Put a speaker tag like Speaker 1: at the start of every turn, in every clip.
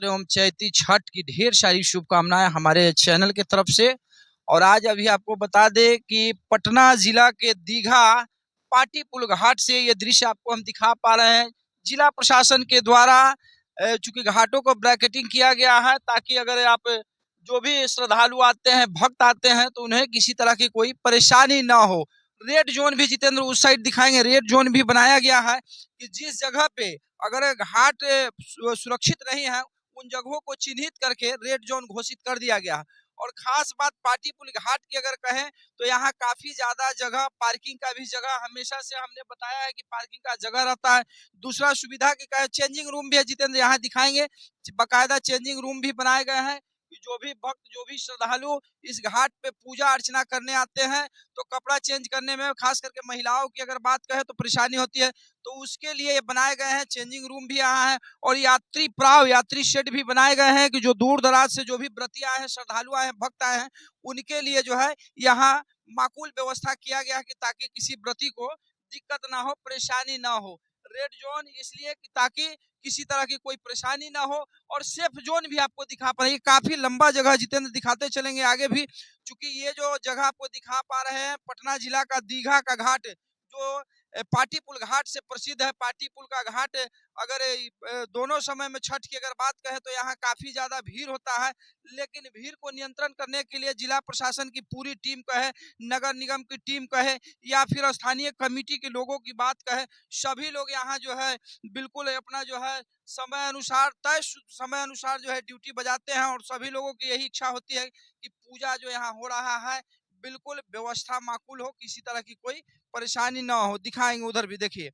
Speaker 1: एवं चैती छठ की ढेर सारी शुभकामनाएं हमारे चैनल की तरफ से। और आज अभी आपको बता दें कि पटना जिला के दीघा पाटी पुल घाट से ये दृश्य आपको हम दिखा पा रहे हैं। जिला प्रशासन के द्वारा चूंकि घाटों को ब्रैकेटिंग किया गया है ताकि अगर आप जो भी श्रद्धालु आते हैं, भक्त आते हैं, तो उन्हें किसी तरह की कोई परेशानी ना हो। रेड जोन भी जितेंद्र उस साइड दिखाएंगे, रेड जोन भी बनाया गया है कि जिस जगह पे अगर घाट सुरक्षित नहीं है उन जगहों को चिन्हित करके रेड जोन घोषित कर दिया गया है। और खास बात पाटी पुल घाट की अगर कहें तो यहाँ काफी ज्यादा जगह, पार्किंग का भी जगह हमेशा से हमने बताया है कि पार्किंग का जगह रहता है। दूसरा सुविधा की कहे चेंजिंग रूम भी है जितेंद्र, यहाँ दिखाएंगे बाकायदा चेंजिंग रूम भी बनाए गए हैं। जो भी भक्त, जो भी श्रद्धालु इस घाट पे पूजा अर्चना करने आते हैं तो कपड़ा चेंज करने में खास करके महिलाओं की अगर बात करें तो परेशानी होती है, तो उसके लिए ये बनाए गए हैं। चेंजिंग रूम भी यहाँ है और यात्री प्राव, यात्री शेड भी बनाए गए हैं कि जो दूर दराज से जो भी व्रती आए हैं, श्रद्धालु आए हैं, भक्त आए हैं, उनके लिए जो है यहाँ माकूल व्यवस्था किया गया है कि ताकि किसी व्रती को दिक्कत ना हो, परेशानी ना हो। रेड जोन इसलिए कि ताकि किसी तरह की कोई परेशानी ना हो। और सेफ जोन भी आपको दिखा पा रहे हैं, काफी लंबा जगह जितेंद्र दिखाते चलेंगे आगे भी, चूंकि ये जो जगह आपको दिखा पा रहे हैं पटना जिला का दीघा का घाट जो पाटी पुल घाट से प्रसिद्ध है। पाटी पुल का घाट अगर दोनों समय में छठ की अगर बात करें तो यहाँ काफी ज्यादा भीड़ होता है, लेकिन भीड़ को नियंत्रण करने के लिए जिला प्रशासन की पूरी टीम कहे, नगर निगम की टीम कहे या फिर स्थानीय कमेटी के लोगों की बात कहे, सभी लोग यहाँ जो है बिल्कुल अपना जो है समय अनुसार, तय समय अनुसार जो है ड्यूटी बजाते हैं। और सभी लोगों की यही इच्छा होती है कि पूजा जो यहाँ हो रहा है बिल्कुल व्यवस्था माकूल हो, किसी तरह की कोई परेशानी ना हो। दिखाएंगे उधर भी, देखिए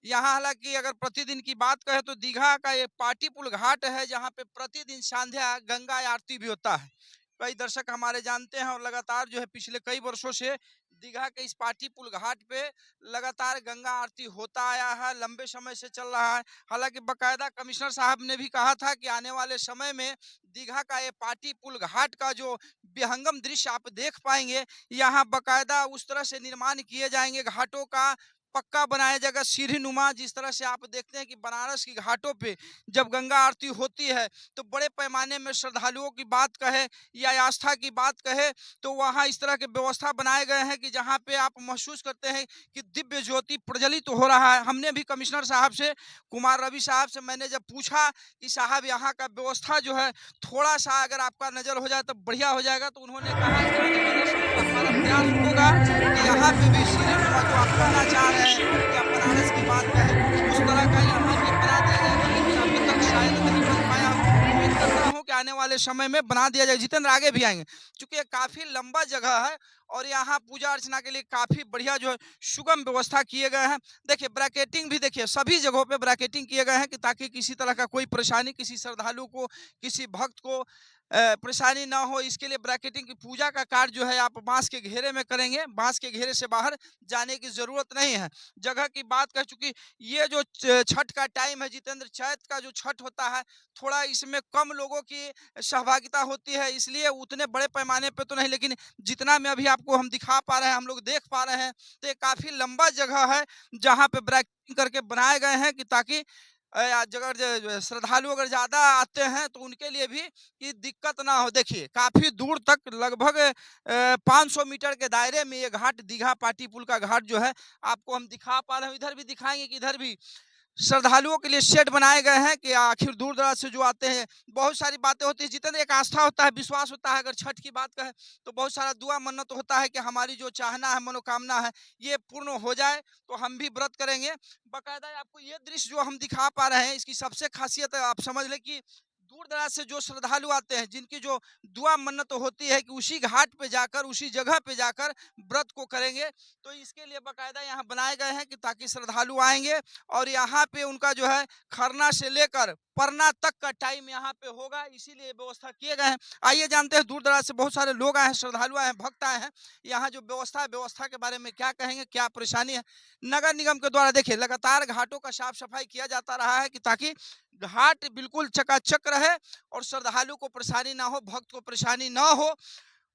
Speaker 1: यहाँ हालांकि अगर प्रतिदिन की बात करें तो दीघा का ये पाटी पुल घाट है जहाँ पे प्रतिदिन संध्या गंगा आरती भी होता है। कई दर्शक हमारे जानते हैं और लगातार जो है पिछले कई वर्षों से दीघा के इस पाटी पुल घाट पे लगातार गंगा आरती होता आया है, लंबे समय से चल रहा है। हालांकि बकायदा कमिश्नर साहब ने भी कहा था कि आने वाले समय में दीघा का ये पाटी पुल घाट का जो विहंगम दृश्य आप देख पाएंगे, यहाँ बकायदा उस तरह से निर्माण किए जाएंगे घाटों का, पक्का बनाया जाएगा सीढ़ी नुमा। जिस तरह से आप देखते हैं कि बनारस की घाटों पे जब गंगा आरती होती है तो बड़े पैमाने में श्रद्धालुओं की बात कहे या आस्था की बात कहे तो वहाँ इस तरह के व्यवस्था बनाए गए हैं कि जहाँ पे आप महसूस करते हैं कि दिव्य ज्योति प्रज्वलित हो रहा है। हमने भी कमिश्नर साहब से, कुमार रवि साहब से मैंने जब पूछा कि साहब यहाँ का व्यवस्था जो है थोड़ा सा अगर आपका नजर हो जाए तो बढ़िया हो जाएगा, तो उन्होंने कहा कि आने वाले समय में हमारा प्रयास होगा कि यहाँ पे भी सीढ़ी नुमा जो आप कहना चाह रहे हैं कि आप बनारस की बात कहें उस तरह का यहाँ भी बना दिया जाएगा, लेकिन अभी तक शायद नहीं बन पाया। उम्मीद करता हूँ कि आने वाले समय में बना दिया जाएगा। जितेंद्र आगे भी आएंगे क्योंकि ये काफी लंबा जगह है और यहाँ पूजा अर्चना के लिए काफी बढ़िया जो है सुगम व्यवस्था किए गए हैं। देखिए ब्रैकेटिंग भी देखिए सभी जगहों पे ब्रैकेटिंग किए गए हैं कि ताकि किसी तरह का कोई परेशानी किसी श्रद्धालु को, किसी भक्त को परेशानी ना हो। इसके लिए ब्रैकेटिंग की पूजा का कार्य जो है आप बांस के घेरे में करेंगे, बांस के घेरे से बाहर जाने की जरूरत नहीं है। जगह की बात कर चुकी, ये जो छठ का टाइम है जितेंद्र, चैत का जो छठ होता है थोड़ा इसमें कम लोगों की सहभागिता होती है, इसलिए उतने बड़े पैमाने पे तो नहीं, लेकिन जितना में अभी आपको हम दिखा पा रहे हैं, हम लोग देख पा रहे हैं, तो ये काफी लंबा जगह है जहाँ पे ब्रैकेटिंग करके बनाए गए हैं कि ताकि अगर श्रद्धालु अगर ज्यादा आते हैं तो उनके लिए भी कि दिक्कत ना हो। देखिए काफी दूर तक लगभग 500 मीटर के दायरे में ये घाट, दीघा पाटी पुल का घाट जो है आपको हम दिखा पा रहे हैं। इधर भी दिखाएंगे कि इधर भी श्रद्धालुओं के लिए शेड बनाए गए हैं कि आखिर दूर दराज से जो आते हैं, बहुत सारी बातें होती है जितने एक आस्था होता है, विश्वास होता है। अगर छठ की बात करें तो बहुत सारा दुआ मन्नत होता है कि हमारी जो चाहना है, मनोकामना है, ये पूर्ण हो जाए, तो हम भी व्रत करेंगे। बाकायदा आपको ये दृश्य जो हम दिखा पा रहे हैं, इसकी सबसे खासियत आप समझ लें कि दूर दराज से जो श्रद्धालु आते हैं, जिनकी जो दुआ मन्नत होती है कि उसी घाट पे जाकर, उसी जगह पे जाकर व्रत को करेंगे, तो इसके लिए बाकायदा यहाँ बनाए गए हैं कि ताकि श्रद्धालु आएंगे और यहाँ पे उनका जो है खरना से लेकर परना तक का टाइम यहाँ पे होगा, इसीलिए व्यवस्था किए गए हैं। आइए जानते हैं दूर दराज से बहुत सारे लोग आए हैं, श्रद्धालु आए हैं, भक्त आए हैं, यहाँ जो व्यवस्था है व्यवस्था के बारे में क्या कहेंगे, क्या परेशानी है। नगर निगम के द्वारा देखिए लगातार घाटों का साफ सफाई किया जाता रहा है कि ताकि घाट बिल्कुल चकाचक रहे और श्रद्धालु को परेशानी ना हो, भक्त को परेशानी ना हो।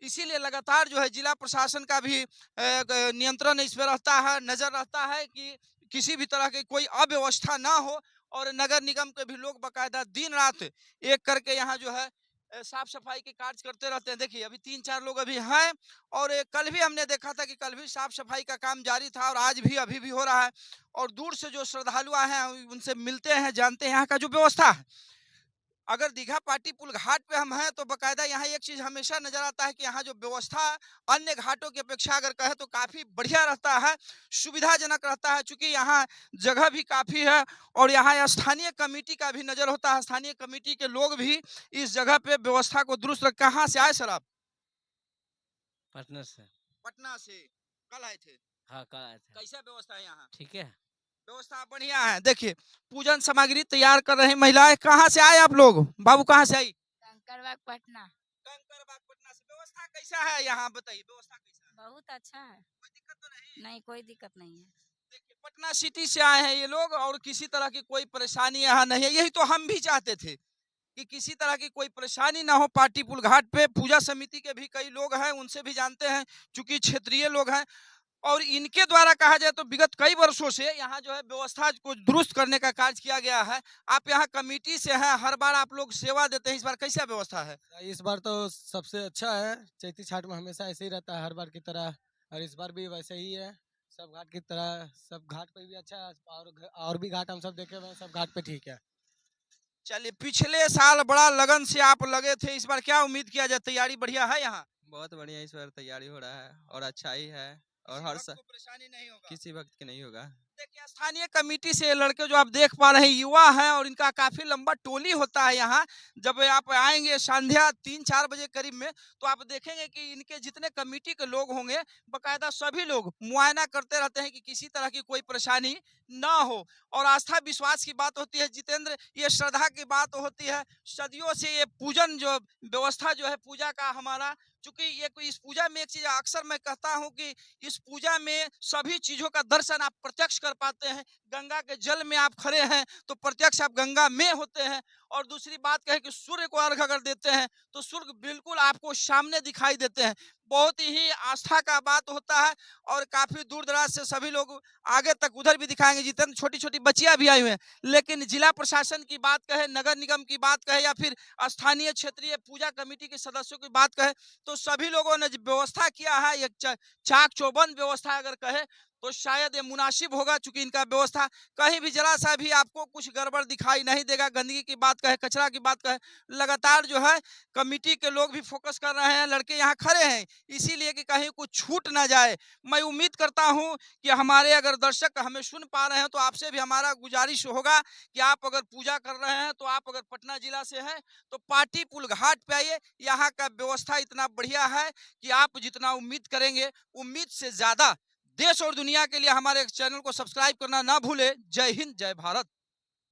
Speaker 1: इसीलिए लगातार जो है जिला प्रशासन का भी नियंत्रण इस पर रहता है, नजर रहता है कि किसी भी तरह की कोई अव्यवस्था ना हो। और नगर निगम के भी लोग बाकायदा दिन रात एक करके यहाँ जो है साफ सफाई के कार्य करते रहते हैं। देखिए अभी 3-4 लोग अभी हैं और कल भी हमने देखा था कि कल भी साफ सफाई का काम जारी था और आज भी अभी भी हो रहा है। और दूर से जो श्रद्धालु आए हैं उनसे मिलते हैं, जानते हैं यहाँ का जो व्यवस्था है। अगर दीघा पाटी पुल घाट पे हम हैं तो बकायदा यहाँ एक चीज हमेशा नजर आता है कि यहाँ जो व्यवस्था अन्य घाटों की अपेक्षा अगर कहे तो काफी बढ़िया रहता है, सुविधाजनक रहता है, चूंकि यहाँ जगह भी काफी है और यहाँ स्थानीय कमेटी का भी नजर होता है। स्थानीय कमेटी के लोग भी इस जगह पे व्यवस्था को दुरुस्त कहाँ से आए सर आप?
Speaker 2: पटना से।
Speaker 1: पटना से कल आए थे?
Speaker 2: हाँ कल आए थे।
Speaker 1: कैसा व्यवस्था है यहाँ?
Speaker 2: ठीक है।
Speaker 1: व्यवस्था बढ़िया है। देखिए पूजन सामग्री तैयार कर रही महिलाएं, कहाँ से आए आप लोग? बाबू कहाँ से आई?
Speaker 3: कंकड़बाग पटना।
Speaker 1: कंकड़बाग पटना से। व्यवस्था कैसा है यहाँ बताइए, व्यवस्था कैसा है?
Speaker 3: बहुत अच्छा है,
Speaker 1: कोई दिक्कत तो नहीं?
Speaker 3: नहीं कोई दिक्कत नहीं है।
Speaker 1: देखिए पटना सिटी से आए हैं ये लोग और किसी तरह की कोई परेशानी यहाँ नहीं है। यही तो हम भी चाहते थे कि किसी तरह की कोई परेशानी ना हो। पाटी पुल घाट पे पूजा समिति के भी कई लोग हैं, उनसे भी जानते हैं, चूंकि क्षेत्रीय लोग हैं और इनके द्वारा कहा जाए तो विगत कई वर्षों से यहाँ जो है व्यवस्था को दुरुस्त करने का कार्य किया गया है। आप यहाँ कमेटी से हैं, हर बार आप लोग सेवा देते हैं, इस बार कैसा व्यवस्था है?
Speaker 4: इस बार तो सबसे अच्छा है। चैती छाट में हमेशा ऐसे ही रहता है हर बार की तरह, और इस बार भी वैसे ही है। सब घाट की तरह, सब घाट पे भी अच्छा है और भी घाट हम सब देखे हुए हैं, सब घाट पे ठीक है।
Speaker 1: चलिए पिछले साल बड़ा लगन से आप लगे थे, इस बार क्या उम्मीद किया जाए? तैयारी बढ़िया है यहाँ?
Speaker 5: बहुत बढ़िया इस बार तैयारी हो रहा है और अच्छा ही है और
Speaker 1: किसी
Speaker 5: हर
Speaker 1: भक्त को परेशानी नहीं होगा?
Speaker 5: किसी वक्त की नहीं होगा।
Speaker 1: देखिए स्थानीय कमेटी से लड़के जो आप देख पा रहे हैं युवा हैं और इनका काफी लंबा टोली होता है यहाँ। जब आप आएंगे संध्या 3-4 बजे करीब में तो आप देखेंगे कि इनके जितने कमेटी के लोग होंगे बकायदा सभी लोग मुआयना करते रहते हैं कि किसी तरह की कोई परेशानी ना हो। और आस्था विश्वास की बात होती है जितेंद्र, ये श्रद्धा की बात होती है। सदियों से ये पूजन जो व्यवस्था जो है पूजा का हमारा, चूंकि ये इस पूजा में एक चीज अक्सर मैं कहता हूँ कि इस पूजा में सभी चीजों का दर्शन आप प्रत्यक्ष कर पाते हैं। गंगा के जल में आप खड़े हैं तो प्रत्यक्ष आप गंगा में होते हैं और दूसरी बात कहें कि सूर्य को अर्घ अगर देते हैं तो सूर्य बिल्कुल आपको सामने दिखाई देते हैं। बहुत ही आस्था का बात होता है और काफी दूर दराज से सभी लोग आगे तक उधर भी दिखाएंगे, जितने छोटी छोटी बच्चियां भी आई हुई हैं। लेकिन जिला प्रशासन की बात कहे, नगर निगम की बात कहे या फिर स्थानीय क्षेत्रीय पूजा कमेटी के सदस्यों की बात कहे, तो सभी लोगों ने जो व्यवस्था किया है, एक चाक चौबंद व्यवस्था अगर कहे तो शायद ये मुनासिब होगा, चूंकि इनका व्यवस्था कहीं भी जरा सा भी आपको कुछ गड़बड़ दिखाई नहीं देगा। गंदगी की बात कहे, कचरा की बात कहे, लगातार जो है कमेटी के लोग भी फोकस कर रहे हैं, लड़के यहाँ खड़े हैं इसीलिए कि कहीं कुछ छूट ना जाए। मैं उम्मीद करता हूं कि हमारे अगर दर्शक हमें सुन पा रहे हैं तो आपसे भी हमारा गुजारिश होगा कि आप अगर पूजा कर रहे हैं तो आप अगर पटना जिला से हैं तो पाटी पुल घाट पे आइए। यहाँ का व्यवस्था इतना बढ़िया है कि आप जितना उम्मीद करेंगे उम्मीद से ज्यादा। देश और दुनिया के लिए हमारे चैनल को सब्सक्राइब करना ना भूले। जय हिंद, जय भारत।